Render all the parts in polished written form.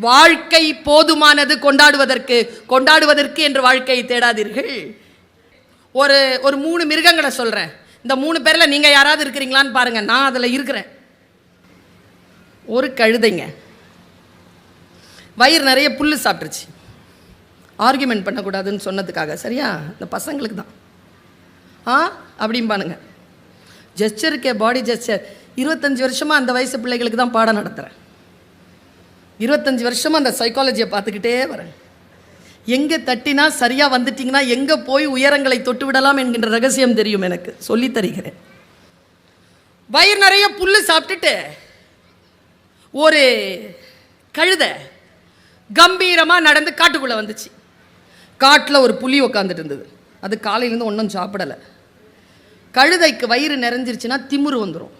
வாழ்க்கை போதுமானது கொண்டாடுவதற்கு. கொண்டாடுவதற்கு என்று வாழ்க்கையை தேடாதீர்கள். ஒரு ஒரு 3 மிருகங்களை சொல்கிறேன். இந்த 3 பேரில் நீங்கள் யாராவது இருக்கிறீங்களான்னு பாருங்கள். நான் அதில் இருக்கிறேன். ஒரு கழுதைங்க வயிறு நிறைய புல் சாப்பிட்ருச்சு. ஆர்கியூமெண்ட் பண்ணக்கூடாதுன்னு சொன்னதுக்காக. சரியா? இந்த பசங்களுக்கு தான் அப்படிம்பானுங்க. ஜெஸ்டருக்கே பாடி ஜெஸ்டர். 25 வருஷமாக அந்த வயசு பிள்ளைகளுக்கு தான் பாடம் நடத்துகிறேன். 25 வருஷமாக அந்த சைக்காலஜியை பார்த்துக்கிட்டே வரேன். எங்கே தட்டினா சரியாக வந்துட்டிங்கன்னா எங்கே போய் உயரங்களை தொட்டு விடலாம் என்கின்ற ரகசியம் தெரியும் எனக்கு. சொல்லி தருகிறேன். வயிறு நிறைய புல் சாப்பிட்டுட்டு ஒரு கழுதை கம்பீரமாக நடந்து காட்டுக்குள்ளே வந்துச்சு. காட்டில் ஒரு புலி உக்காந்துட்டு இருந்தது. அது காலையிலேருந்து ஒன்றும் சாப்பிடலை. கழுதைக்கு வயிறு நிறைஞ்சிருச்சுன்னா திமிரு வந்துடும்.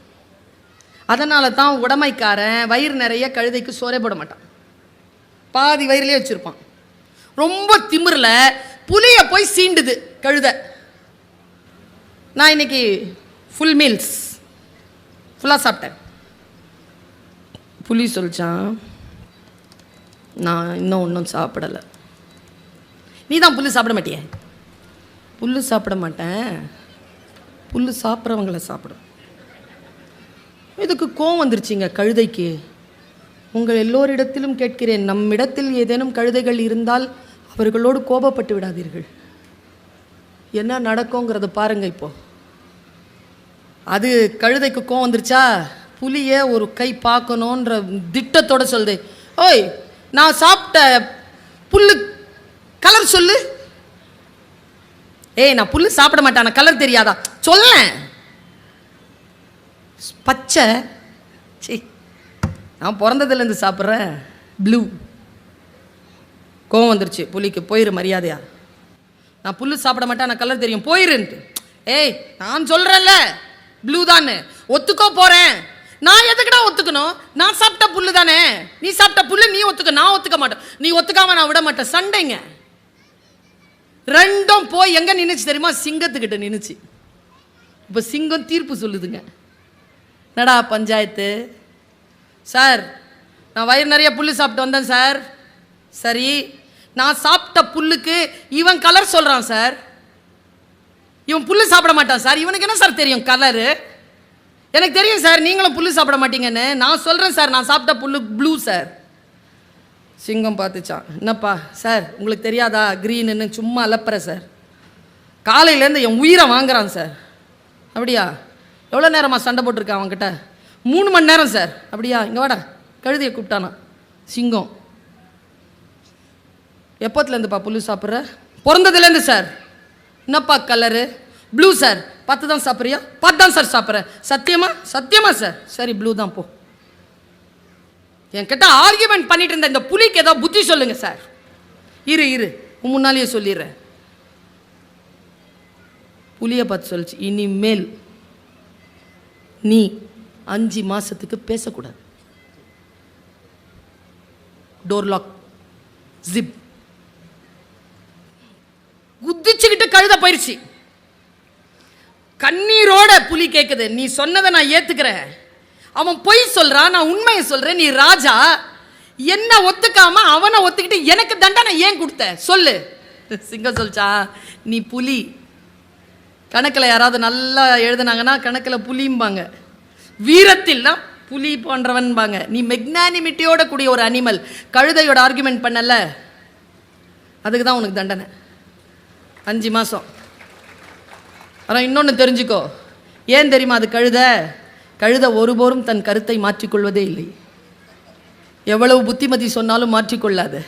அதனால தான் உடமைக்காரன் வயிறு நிறைய கழுதைக்கு சோறே போட மாட்டான். பாதி வயிறுலேயே வச்சுருப்பான். ரொம்ப திமிரில் புலியை போய் சீண்டுது கழுதை. நான் இன்னைக்கு ஃபுல் மீல்ஸ் ஃபுல்லாக சாப்பிட்டேன். புலி சொல்லிச்சான், நான் இன்னும் ஒன்றும் சாப்பிடலை. நீ தான் புல்லு சாப்பிட மாட்டியே. புல்லு சாப்பிட மாட்டேன், புல்லு சாப்பிட்றவங்கள சாப்பிடும். இதுக்கு கோவம் வந்துருச்சிங்க கழுதைக்கு. உங்கள் எல்லோரிடத்திலும் கேட்கிறேன், நம்மிடத்தில் ஏதேனும் கழுதைகள் இருந்தால் அவர்களோடு கோபப்பட்டு விடாதீர்கள். என்ன நடக்குங்கிறத பாருங்க. இப்போ அது கழுதைக்கு கோவம் வந்துருச்சா, புலியை ஒரு கை பார்க்கணுன்ற திட்டத்தோடு சொல்லுது. ஓய், நான் சாப்பிட்ட புல்லு கலர் சொல்லு. ஏய், நான் புல்லு சாப்பிட மாட்டேன், கலர் தெரியாதா? சொல்ல. பச்சை. சீ, நான் பிறந்ததுலேருந்து சாப்பிட்றேன் ப்ளூ. கோவம் வந்துருச்சு புலிக்கு. போயிரு மரியாதையா. நான் புல்லு சாப்பிட மாட்டேன், நான் கலர் தெரியும், போயிருன்ட்டு. ஏய், நான் சொல்கிறேன்ல ப்ளூ தானே, ஒத்துக்கோ போகிறேன். நான் எதுக்குடா ஒத்துக்கணும்? நான் சாப்பிட்ட புல்லு தானே. நீ சாப்பிட்ட புல்லு நீ ஒத்துக்க, நான் ஒத்துக்க மாட்டேன். நீ ஒத்துக்காம நான் விட மாட்டேன். சண்டைங்க. ரெண்டும் போய் எங்கே நின்றுச்சு தெரியுமா? சிங்கத்துக்கிட்ட நின்றுச்சு. இப்போ சிங்கம் தீர்ப்பு சொல்லுதுங்க. என்னடா பஞ்சாயத்து? சார், நான் வயிறு நிறைய புல்லு சாப்பிட்டு வந்தேன் சார். சரி, நான் சாப்பிட்ட புல்லுக்கு இவன் கலர் சொல்கிறான் சார். இவன் புல்லு சாப்பிட மாட்டான் சார். இவனுக்கு என்ன சார் தெரியும் கலரு? எனக்கு தெரியும் சார், நீங்களும் புல்லு சாப்பிட மாட்டீங்கன்னு. நான் சொல்கிறேன் சார், நான் சாப்பிட்ட புல்லு ப்ளூ சார். சிங்கம் பார்த்துச்சான். என்னப்பா சார், உங்களுக்கு தெரியாதா க்ரீனுன்னு? சும்மா அலப்புற சார். காலையிலேருந்து என் உயிரை வாங்குறான் சார். அப்படியா? எவ்வளோ நேரமாக சண்டை போட்டிருக்கேன் அவன்கிட்ட? 3 மணி நேரம் சார். அப்படியா? இங்கே வாடா. கழுதையை கூப்பிட்டானா சிங்கம். எப்போத்துலேருந்துப்பா புல்லு சாப்பிட்ற? பிறந்ததுலேருந்து சார். என்னப்பா கலரு? Blue sir. 10 தான் சாப்பிட்றியா? 10 தான் சார் சாப்பிட்றேன். சத்தியமா? சத்தியமா சார். சரி, ப்ளூ தான் போ. என்கிட்ட ஆர்கியூமெண்ட் பண்ணிட்டு இருந்த இந்த புலிக்கு ஏதோ புத்தி சொல்லுங்க சார். இரு முன்னாலேயே சொல்லிடுறேன். புலியை பார்த்து சொல்லிச்சு, இனிமேல் நீ 5 மாசத்துக்கு பேசக்கூடாது. Door lock, zip. குதிச்சுக்கிட்டு கழுத போயிடுச்சு. கண்ணீரோட புலி கேட்குது, நீ சொன்னதை நான் ஏத்துக்கிறேன். அவன் பொய் சொல்றான், நான் உண்மையை சொல்றேன். நீ ராஜா, என்ன ஒத்துக்காம அவனை ஒத்துக்கிட்டு எனக்கு தண்டனை ஏன் கொடுத்த சொல்லு. சிங்கம் சொல்லிச்சா, நீ புலி. கணக்கில் யாராவது நல்லா எழுதுனாங்கன்னா கணக்கில் புலிம்பாங்க, வீரத்தில்னா புலி போன்றவன்பாங்க. நீ மெக்னானிமிட்டியோட கூடிய ஒரு அனிமல். கழுதையோட ஆர்குமெண்ட் பண்ணல, அதுக்கு தான் உனக்கு தண்டனை 5 மாதம். ஆனால் இன்னொன்று தெரிஞ்சுக்கோ. ஏன் தெரியுமா? அது கழுதை ஒருபோரும் தன் கருத்தை மாற்றிக்கொள்வதே இல்லை. எவ்வளவு புத்திமதி சொன்னாலும் மாற்றிக்கொள்ளாது.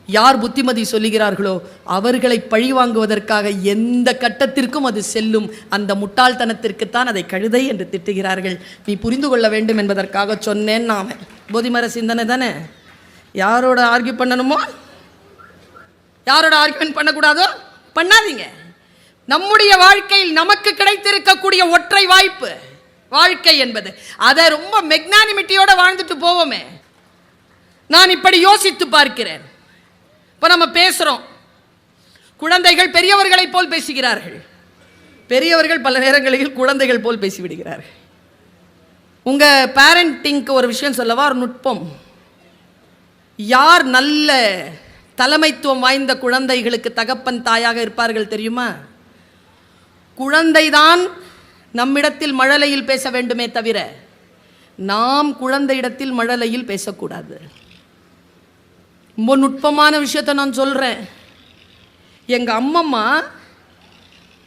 யார் புத்திமதி சொல்லுகிறார்களோ அவர்களை பழி வாங்குவதற்காக எந்த கட்டத்திற்கும் அது செல்லும். அந்த முட்டாள்தனத்திற்குத்தான் அதை கழுதை என்று திட்டுகிறார்கள். நீ புரிந்து கொள்ள வேண்டும் என்பதற்காக சொன்னேன். நாம போதிமர சிந்தனை தானே. யாரோட ஆர்கியூ பண்ணணுமோ, யாரோட ஆர்கியூமெண்ட் பண்ணக்கூடாதோ பண்ணாதீங்க. நம்முடைய வாழ்க்கையில் நமக்கு கிடைத்திருக்கக்கூடிய ஒற்றை வாய்ப்பு வாழ்க்கை என்பது, அதை ரொம்ப மெக்னானிமிட்டியோட வாழ்ந்துட்டு போவோமே. நான் இப்படி யோசித்து பார்க்கிறேன். இப்போ நம்ம பேசுகிறோம், குழந்தைகள் பெரியவர்களைப் போல் பேசுகிறார்கள், பெரியவர்கள் பல நேரங்களில் குழந்தைகள் போல் பேசிவிடுகிறார்கள். உங்கள் பேரண்டிங்க்கு ஒரு விஷயம் சொல்லவா? ஒரு நுட்பம். யார் நல்ல தலைமைத்துவம் வாய்ந்த குழந்தைகளுக்கு தகப்பன் தாயாக இருப்பார்கள் தெரியுமா? குழந்தைதான் நம்மிடத்தில் மழலையில் பேச வேண்டுமே தவிர நாம் குழந்தையிடத்தில் மழலையில் பேசக்கூடாது. ரொம்ப நுட்பமான விஷயத்தை நான் சொல்கிறேன். எங்கள் அம்மம்மா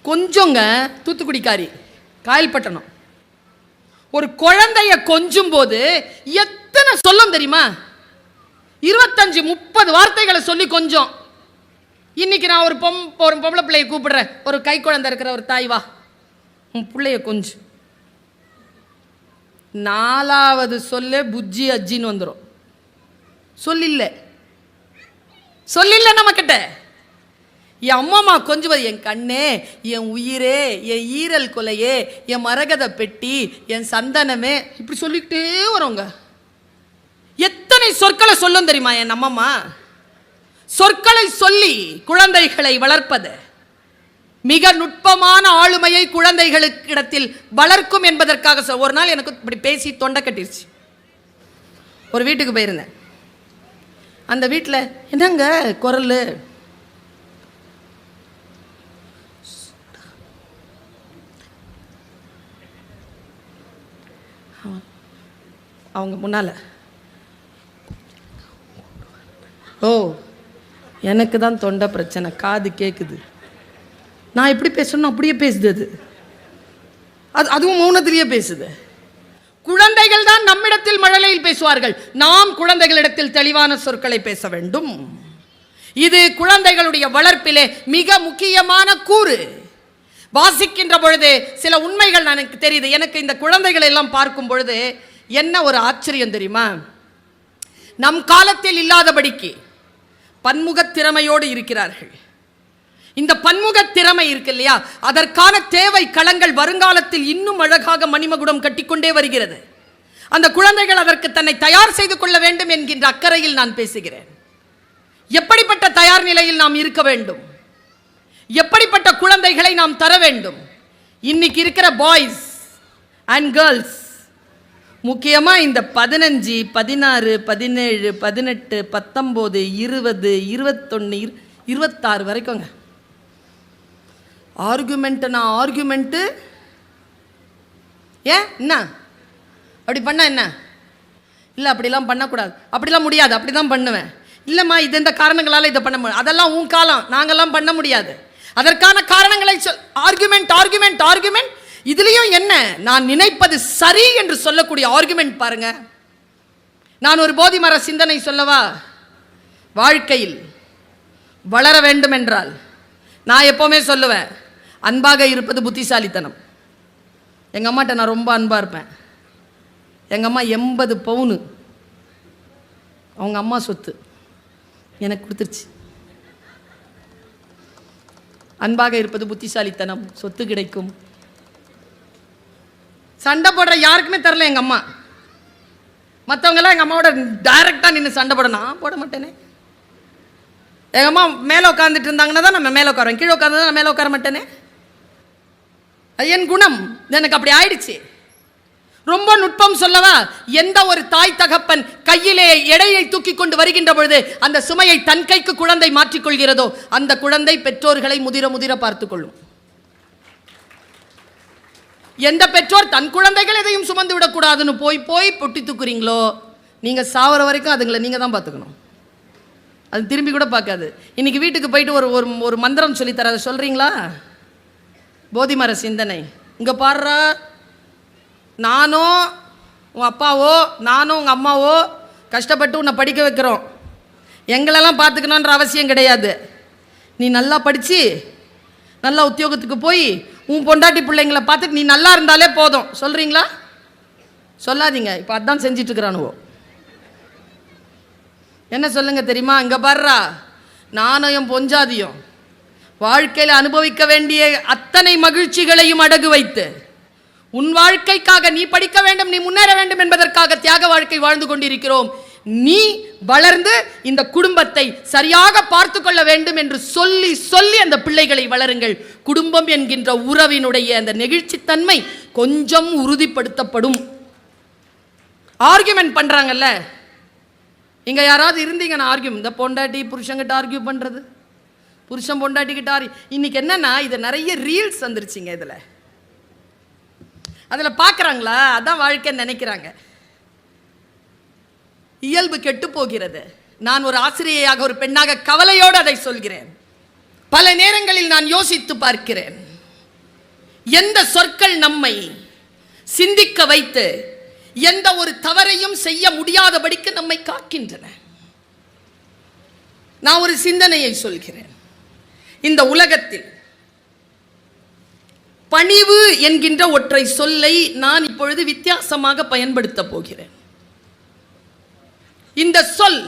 கொஞ்சங்க தூத்துக்குடிக்காரி, காயல்பட்டணம். ஒரு குழந்தைய கொஞ்சும் போது எத்தனை சொல்லும் தெரியுமா? 25-30 வார்த்தைகளை சொல்லி கொஞ்சம். இன்னைக்கு நான் ஒரு பொம்பளை பிள்ளையை கூப்பிடுறேன், ஒரு கை குழந்தை இருக்கிற ஒரு தாய், வா உன் பிள்ளைய கொஞ்சு. 4வது சொல்ல புஜ்ஜி அஜ்ஜின்னு வந்துடும். சொல்லில்ல நம்ம கிட்ட. என் அம்மாமா கொஞ்சுவது, என் கண்ணே, என் உயிரே, என் ஈரல் கொலையே, என் மரகத பெட்டி, என் சந்தனமே, இப்படி சொல்லிக்கிட்டே வரோங்க. எத்தனை சொற்களை சொல்லும் தெரியுமா என் அம்மாமா? சொற்களை சொல்லி குழந்தைகளை வளர்ப்பது மிக நுட்பமான ஆளுமையை குழந்தைகளுக்கு இடத்தில் வளர்க்கும் என்பதற்காக. ஒரு நாள் எனக்கு இப்படி பேசி தொண்டை கட்டிருச்சு. ஒரு வீட்டுக்கு போயிருந்தேன். அந்த வீட்டில் என்னங்க குரல், அவங்க முன்னால், ஓ எனக்கு தான் தொண்டை பிரச்சனை, காது கேட்குது, நான் எப்படி பேசணும் அப்படியே பேசுது அதுவும் மௌனத்திலேயே பேசுது. குழந்தைகள் தான் நம்மிடத்தில் மழலையில் பேசுவார்கள். நாம் குழந்தைகளிடத்தில் தெளிவான சொற்களை பேச வேண்டும். இது குழந்தைகளுடைய வளர்ப்பிலே மிக முக்கியமான கூறு. வாசிக்கின்ற பொழுது சில உண்மைகள் எனக்கு தெரியுது. எனக்கு இந்த குழந்தைகள் எல்லாம் பார்க்கும் பொழுது என்ன ஒரு ஆச்சரியம் தெரியுமா? நம் காலத்தில் இல்லாதபடிக்கு பன்முக திறமையோடு இருக்கிறார்கள். இந்த பன்முக திறமை இருக்கு இல்லையா, அதற்கான தேவை களங்கள் வருங்காலத்தில் இன்னும் அழகாக மணிமகுடம் கட்டிக்கொண்டே வருகிறது. அந்த குழந்தைகள் அதற்கு தன்னை தயார் செய்து கொள்ள வேண்டும் என்கின்ற அக்கறையில் நான் பேசுகிறேன். எப்படிப்பட்ட தயார் நிலையில் நாம் இருக்க வேண்டும், எப்படிப்பட்ட குழந்தைகளை நாம் தர வேண்டும். இன்னைக்கு இருக்கிற பாய்ஸ் அண்ட் கேர்ள்ஸ், முக்கியமா இந்த 15, 16, 17, 18, 19, 20, 21, 26 வரைக்கும்ங்க. ஆர்குமெண்ட்டு ஏன் என்ன அப்படி பண்ணா என்ன? இல்லை அப்படிலாம் பண்ணக்கூடாது, அப்படிலாம் முடியாது, அப்படி தான் பண்ணுவேன். இல்லைம்மா இது இந்த காரணங்களால் இதை பண்ண முடியாது, அதெல்லாம் உன் காலம், நாங்கள்லாம் பண்ண முடியாது. அதற்கான காரணங்களை ஆர்குமெண்ட். இதுலேயும் என்ன, நான் நினைப்பது சரி என்று சொல்லக்கூடிய ஆர்குமெண்ட் பாருங்க. நான் ஒரு போதி மர சிந்தனை சொல்லவா? வாழ்க்கையில் வளர வேண்டும் என்றால் நான் எப்போவுமே சொல்லுவேன், அன்பாக இருப்பது புத்திசாலித்தனம். எங்கள் அம்மாட்ட நான் ரொம்ப அன்பாக இருப்பேன். எங்கள் அம்மா 80 பவுனு அவங்க அம்மா சொத்து எனக்கு கொடுத்துருச்சு. அன்பாக இருப்பது புத்திசாலித்தனம், சொத்து கிடைக்கும். சண்டை போடுற யாருக்குமே தரல எங்கள் அம்மா. மற்றவங்கெல்லாம் எங்கள் அம்மாவோட டைரெக்டாக நின்று சண்டை போட, நான் போட மாட்டேனே. எங்கள் அம்மா மேலே உட்காந்துட்டு இருந்தாங்கன்னா தான் நம்ம மேலே உட்காருவேன், கீழே உட்காந்து நான் மேலே உட்கார மாட்டேனே. அது என் குணம், எனக்கு அப்படி ஆயிடுச்சு. ரொம்ப நுட்பம் சொல்லவா? எந்த ஒரு தாய் தகப்பன் கையிலே எடையை தூக்கி கொண்டு வருகின்ற பொழுது அந்த சுமையை தன் கைக்கு குழந்தை மாற்றிக்கொள்கிறதோ அந்த குழந்தை பெற்றோர்களை முதிர முதிர பார்த்துக்கொள்ளும். எந்த பெற்றோர் தன் குழந்தைகள் எதையும் சுமந்து விடக்கூடாதுன்னு போய் பொட்டி தூக்குறீங்களோ, நீங்கள் சாவர வரைக்கும் அதுங்களை நீங்கள் தான் பார்த்துக்கணும். அது திரும்பி கூட பார்க்காது. இன்னைக்கு வீட்டுக்கு போயிட்டு ஒரு மந்திரம் சொல்லித்தர, அதை சொல்கிறீங்களா? போதிமர சிந்தனை. இங்கே பாடுறா, நானோ உன் அப்பாவோ நானும் உங்கள் அம்மாவோ கஷ்டப்பட்டு உன்னை படிக்க வைக்கிறோம், எங்களெல்லாம் பார்த்துக்கணுன்ற அவசியம் கிடையாது. நீ நல்லா படித்து நல்லா உத்தியோகத்துக்கு போய் உன் பொண்டாட்டி பிள்ளைங்களை பார்த்துட்டு நீ நல்லா இருந்தாலே போதும். சொல்கிறீங்களா? சொல்லாதீங்க. இப்போ அதான் செஞ்சிட்ருக்கிறானுவோ. என்ன சொல்லுங்க தெரியுமா? இங்கே பாடுறா, நானும் என் பொஞ்சாதியும் வாழ்க்கையில் அனுபவிக்க வேண்டிய அத்தனை மகிழ்ச்சிகளையும் அடகு வைத்து உன் வாழ்க்கைக்காக நீ படிக்க வேண்டும், நீ முன்னேற வேண்டும் என்பதற்காக தியாக வாழ்க்கை வாழ்ந்து கொண்டிருக்கிறோம். நீ வளர்ந்து இந்த குடும்பத்தை சரியாக பார்த்து கொள்ள வேண்டும் என்று சொல்லி சொல்லி அந்த பிள்ளைகளை வளருங்கள். குடும்பம் என்கின்ற உறவினுடைய அந்த நெகிழ்ச்சித்தன்மை கொஞ்சம் உறுதிப்படுத்தப்படும். ஆர்குமெண்ட் பண்றாங்கல்ல, இங்கே யாராவது இருந்தீங்கன்னா ஆர்கியூ, இந்த பொண்டாட்டி புருஷங்கிட்ட ஆர்கியூ பண்ணுறது, புருஷன் பொண்டாட்டிக்கிட்ட இன்னைக்கு என்னன்னா இது நிறைய ரீல்ஸ் வந்துருச்சுங்க. அதில் பார்க்குறாங்களா, அதான் வாழ்க்கைன்னு நினைக்கிறாங்க. இயல்பு கெட்டு போகிறது. நான் ஒரு ஆசிரியையாக, ஒரு பெண்ணாக கவலையோடு அதை சொல்கிறேன். பல நேரங்களில் நான் யோசித்து பார்க்கிறேன், எந்த சொற்கள் நம்மை சிந்திக்க வைத்து எந்த ஒரு தவறையும் செய்ய முடியாதபடிக்கு நம்மை காக்கின்றன. நான் ஒரு சிந்தனையை சொல்கிறேன். இந்த உலகத்தில் பணிவு என்கின்ற ஒற்றை சொல்லை நான் இப்பொழுது வித்தியாசமாக பயன்படுத்த போகிறேன். இந்த சொல்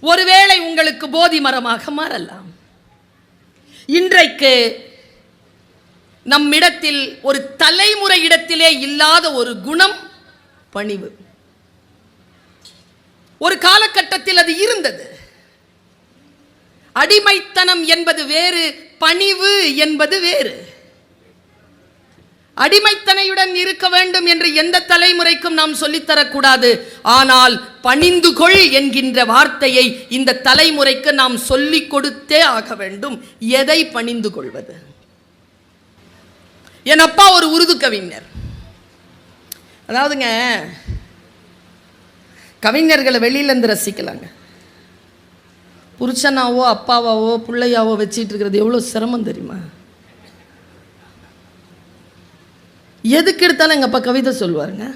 ஒருவேளை உங்களுக்கு போதி மரமாக மாறலாம். இன்றைக்கு நம்மிடத்தில் ஒரு தலைமுறை இடத்திலே இல்லாத ஒரு குணம் பணிவு. ஒரு காலகட்டத்தில் அது இருந்தது. அடிமைத்தனம் என்பது வேறு, பணிவு என்பது வேறு. அடிமைத்தனையுடன் இருக்க வேண்டும் என்று எந்த தலைமுறைக்கும் நாம் சொல்லித்தரக்கூடாது. ஆனால் பணிந்து கொள் என்கின்ற வார்த்தையை இந்த தலைமுறைக்கு நாம் சொல்லிக் கொடுத்தே ஆக வேண்டும். எதை பணிந்து கொள்வது? என் அப்பா ஒரு உருது கவிஞர். அதாவதுங்க, கவிஞர்களை வெளியிலேருந்து ரசிக்கலாங்க. புருஷனாவோ அப்பாவாவோ பிள்ளையாவோ வச்சிட்டு இருக்கிறது எவ்வளோ சிரமம் தெரியுமா? எதுக்கு எடுத்தாலும் எங்கள் அப்பா கவிதை சொல்லுவாருங்க.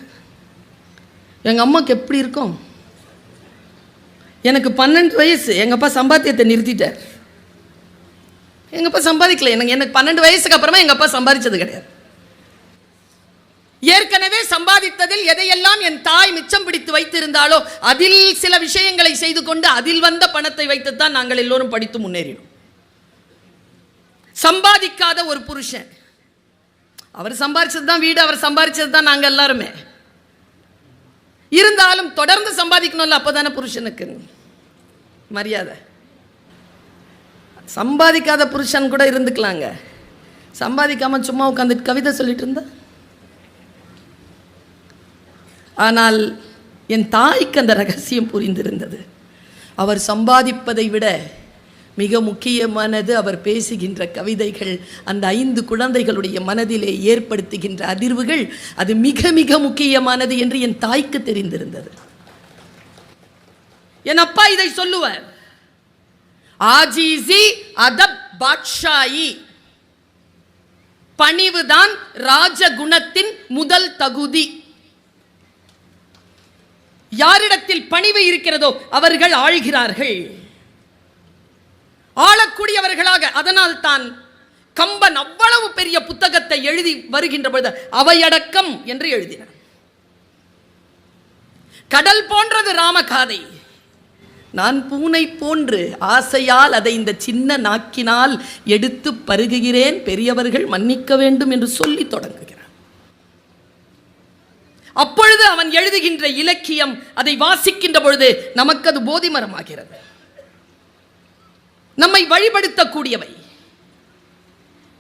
எங்கள் அம்மாவுக்கு எப்படி இருக்கும்? எனக்கு 12 வயசு, எங்கள் அப்பா சம்பாத்தியத்தை நிறுத்திட்டார். எங்கள் அப்பா சம்பாதிக்கல. எனக்கு 12 வயசுக்கு அப்புறமா எங்கள் அப்பா சம்பாதிச்சது கிடையாது. ஏற்கனவே சம்பாதித்ததில் எதையெல்லாம் என் தாய் மிச்சம் பிடித்து வைத்திருந்தாலோ அதில் சில விஷயங்களை செய்து கொண்டு அதில் வந்த பணத்தை வைத்துத்தான் நாங்கள் எல்லோரும் படித்து முன்னேறினோம். சம்பாதிக்காத ஒரு புருஷன், அவர் சம்பாதிச்சது தான் வீடு, அவர் சம்பாதிச்சது தான் நாங்கள் எல்லாருமே. இருந்தாலும் தொடர்ந்து சம்பாதிக்கணும்ல, அப்போதானே புருஷனுக்கு மரியாதை. சம்பாதிக்காத புருஷன் கூட இருந்துக்கலாங்க, சம்பாதிக்காம சும்மா உட்காந்துட்டு கவிதை சொல்லிட்டு இருந்தா. ஆனால் என் தாய்க்கு அந்த ரகசியம் புரிந்திருந்தது. அவர் சம்பாதிப்பதை விட மிக முக்கியமானது அவர் பேசுகின்ற கவிதைகள், அந்த 5 குழந்தைகளுடைய மனதிலே ஏற்படுத்துகின்ற அதிர்வுகள், அது மிக மிக முக்கியமானது என்று என் தாய்க்கு தெரிந்திருந்தது. என் அப்பா இதை சொல்லுவார், ஆஜீசி அதப் பாட்ஷாயி, பணிவுதான் ராஜகுணத்தின் முதல் தகுதி. யாரிடத்தில் பணிவு இருக்கிறதோ அவர்கள் ஆழ்கிறார்கள், ஆளக்கூடியவர்களாக. அதனால் தான் கம்பன் அவ்வளவு பெரிய புத்தகத்தை எழுதி வருகின்ற பொழுது அவையடக்கம் என்று எழுதினார். கடல் போன்றது ராமகாதை, நான் பூனை போன்று ஆசையால் அதை இந்த சின்ன நாக்கினால் எடுத்து பருகுகிறேன், பெரியவர்கள் மன்னிக்க வேண்டும் என்று சொல்லி தொடங்குகிறார். அப்பொழுது அவன் எழுதுகின்ற இலக்கியம், அதை வாசிக்கின்ற பொழுது நமக்கு அது போதிமரமாகிறது, நம்மை வழிபடுத்தக்கூடியவை.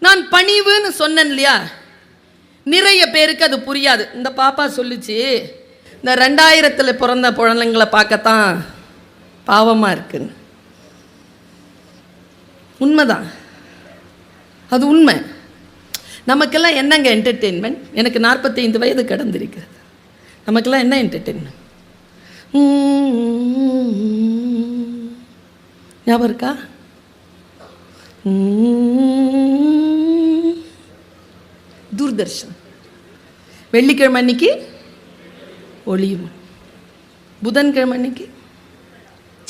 நான் பணிவுன்னு சொன்னேன் இல்லையா, நிறைய பேருக்கு அது புரியாது. இந்த பாப்பா சொல்லிச்சு, இந்த 2000 பிறந்த குழந்தைங்களை பார்க்கத்தான் பாவமாக இருக்குன்னு. உண்மைதான், அது உண்மை. நமக்கெல்லாம் என்னங்க என்டர்டெயின்மெண்ட்? எனக்கு 45 வயது கடந்திருக்கிறது. நமக்கெல்லாம் என்ன என்டர்டெயின்மெண்ட்? ஞாபகம் இருக்கா? தூர்தர்ஷன். வெள்ளிக்கிழமை அன்னைக்கு ஒளியும், புதன்கிழமை அன்னைக்கு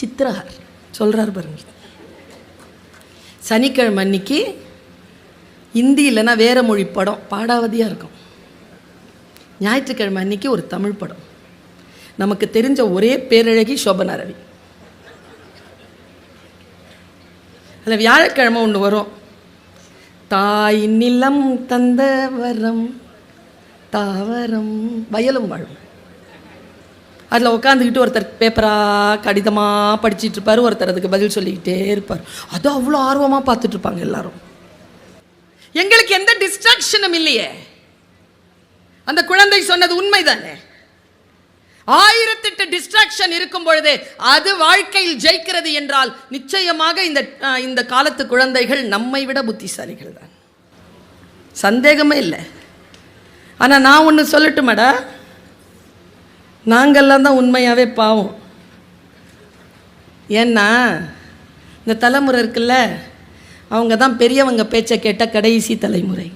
சித்திரஹார் சொல்கிறார் பாருங்க. சனிக்கிழமை அன்னைக்கு ஹிந்தி இல்லைன்னா வேற மொழி படம் பாடாவதியாக இருக்கும். ஞாயிற்றுக்கிழமை அன்னைக்கு ஒரு தமிழ் படம். நமக்கு தெரிஞ்ச ஒரே பேரழகி சோபனா ரவி. அதில் வியாழக்கிழமை ஒன்று வரும், தாய் நிலம் தந்த வரம் தாவரம் வயலும் வாழும். அதில் உட்காந்துக்கிட்டு ஒருத்தர் பேப்பராக கடிதமாக படிச்சுட்டு இருப்பார், ஒருத்தர் அதுக்கு பதில் சொல்லிக்கிட்டே இருப்பார். அது அவ்வளோ ஆர்வமாக பார்த்துட்டு இருப்பாங்க எல்லாரும். எங்களுக்கு எந்த டிஸ்ட்ராக்ஷனும் இல்லையே. அந்த குழந்தை சொன்னது உண்மைதானே. 1008 டிஸ்ட்ராக்ஷன் இருக்கும் பொழுது அது வாழ்க்கையில் ஜெயிக்கிறது என்றால் நிச்சயமாக இந்த காலத்து குழந்தைகள் நம்மை விட புத்திசாலிகள் தான், சந்தேகமே இல்லை. ஆனால் நான் ஒன்று சொல்லட்டுமாடா, நாங்கள்லாம் தான் உண்மையாகவே பாவம். ஏன்னா இந்த தலைமுறை இருக்குல்ல, அவங்க தான் பெரியவங்க பேச்சை கேட்ட கடைசி தலைமுறை.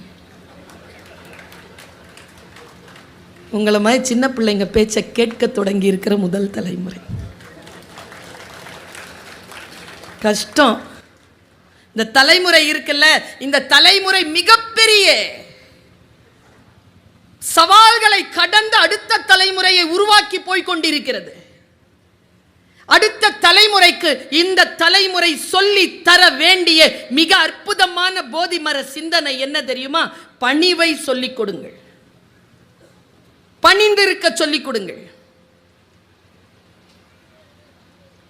உங்களை மாதிரி சின்ன பிள்ளைங்க பேச்சை கேட்க தொடங்கி இருக்கிற முதல் தலைமுறை. கஷ்டம். இந்த தலைமுறை இருக்குல்ல, இந்த தலைமுறை மிகப்பெரிய சவால்களை கடந்து அடுத்த தலைமுறையை உருவாக்கி போய்கொண்டிருக்கிறது. அடுத்த தலைமுறைக்கு இந்த தலைமுறை சொல்லி தர வேண்டிய மிக அற்புதமான போதிமர சிந்தனை என்ன தெரியுமா? பணிவை சொல்லிக் கொடுங்கள், பணிந்திருக்க சொல்லிக் கொடுங்கள்.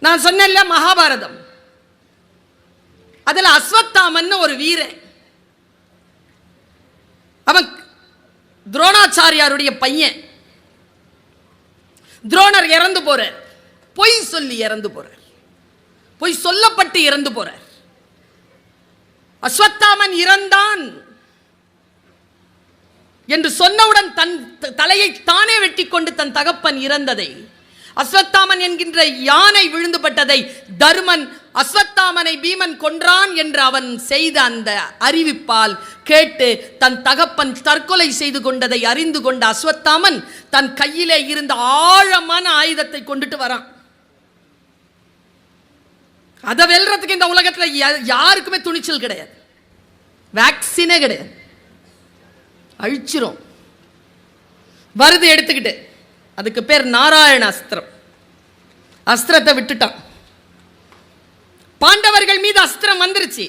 நான் சொன்னேன்ல மகாபாரதம், அதுல அஸ்வத்தாமன் ஒரு வீரன், அவன் துரோணாச்சாரியாருடைய பையன். துரோணர் இறந்து போறார், பொய் சொல்லி இறந்து போறார், பொய் சொல்லப்பட்டு இறந்து போறார். அஸ்வத்தாமன் இறந்தான் என்று சொன்னவுடன் தன் தலையை தானே வெட்டி கொண்டு தன் தகப்பன் இறந்ததை, அஸ்வத்தாமன் என்கின்ற யானை விழுந்துபட்டதை, தர்மன் அஸ்வத்தாமனை பீமன் கொன்றான் என்று அவன் செய்த அந்த அறிவிப்பால் கேட்டு தன் தகப்பன் தற்கொலை செய்து கொண்டதை அறிந்து கொண்ட அஸ்வத்தாமன் தன் கையிலே இருந்த ஆழமான ஆயுதத்தை கொண்டுட்டு வரான். அதை வெல்றதுக்கு இந்த உலகத்தில் யாருக்குமே துணிச்சல் கிடையாது, வேக்சினே கிடையாது, அழிச்சிரும். வருது எடுத்துக்கிட்டு, அதுக்கு பேர் நாராயண அஸ்திரம். அஸ்திரத்தை விட்டுட்டான். பாண்டவர்கள் மீது அஸ்திரம் வந்துருச்சு.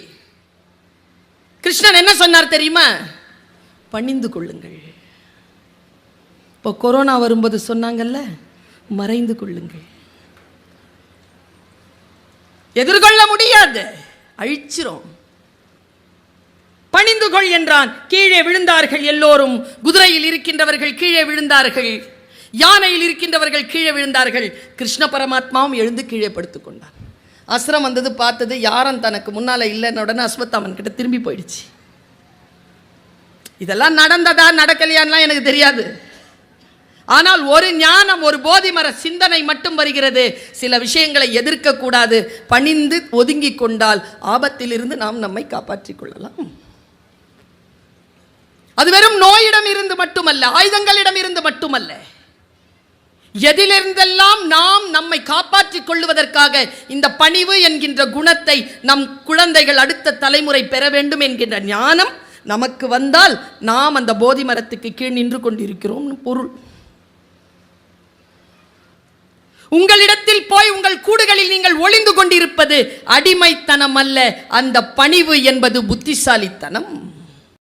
கிருஷ்ணன் என்ன சொன்னார் தெரியுமா? பணிந்து கொள்ளுங்கள். இப்போ கொரோனா வரும்போது சொன்னாங்கல்ல, மறைந்து கொள்ளுங்கள். எதிர்கொள்ள முடியாது, அழிச்சிரும். பணிந்து கொள் என்றான். கீழே விழுந்தார்கள் எல்லோரும். குதிரையில் இருக்கின்றவர்கள் கீழே விழுந்தார்கள், யானையில் இருக்கின்றவர்கள் கீழே விழுந்தார்கள். கிருஷ்ண பரமாத்மாவும் எழுந்து கீழே படுத்துக் கொண்டார். அஸ்திரம் வந்தது பார்த்தது, யாரும் தனக்கு முன்னால இல்லைன்னு உடனே அஸ்வத்தாமன் கிட்ட திரும்பி போயிடுச்சு. இதெல்லாம் நடந்ததா நடக்கலையான்லாம் எனக்கு தெரியாது. ஆனால் ஒரு ஞானம், ஒரு போதிமர சிந்தனை மட்டும் வருகிறது. சில விஷயங்களை எதிர்க்க கூடாது, பணிந்து ஒதுங்கி கொண்டால் ஆபத்திலிருந்து நாம் நம்மை காப்பாற்றிக் கொள்ளலாம். அது வெறும் நோயிடம் இருந்து மட்டுமல்ல, ஆயுதங்களிடம் இருந்து மட்டுமல்ல, எதிலிருந்தெல்லாம் நாம் நம்மை காப்பாற்றிக் கொள்வதற்காக இந்த பணிவு என்கின்ற குணத்தை நம் குழந்தைகள் அடுத்த தலைமுறை பெற வேண்டும் என்கின்ற ஞானம் நமக்கு வந்தால் நாம் அந்த போதி மரத்துக்கு கீழ் நின்று கொண்டிருக்கிறோம் பொருள். உங்களிடத்தில் போய் உங்கள் கூடுகளில் நீங்கள் ஒளிந்து கொண்டிருப்பது அடிமைத்தனம் அல்ல, அந்த பணிவு என்பது புத்திசாலித்தனம்.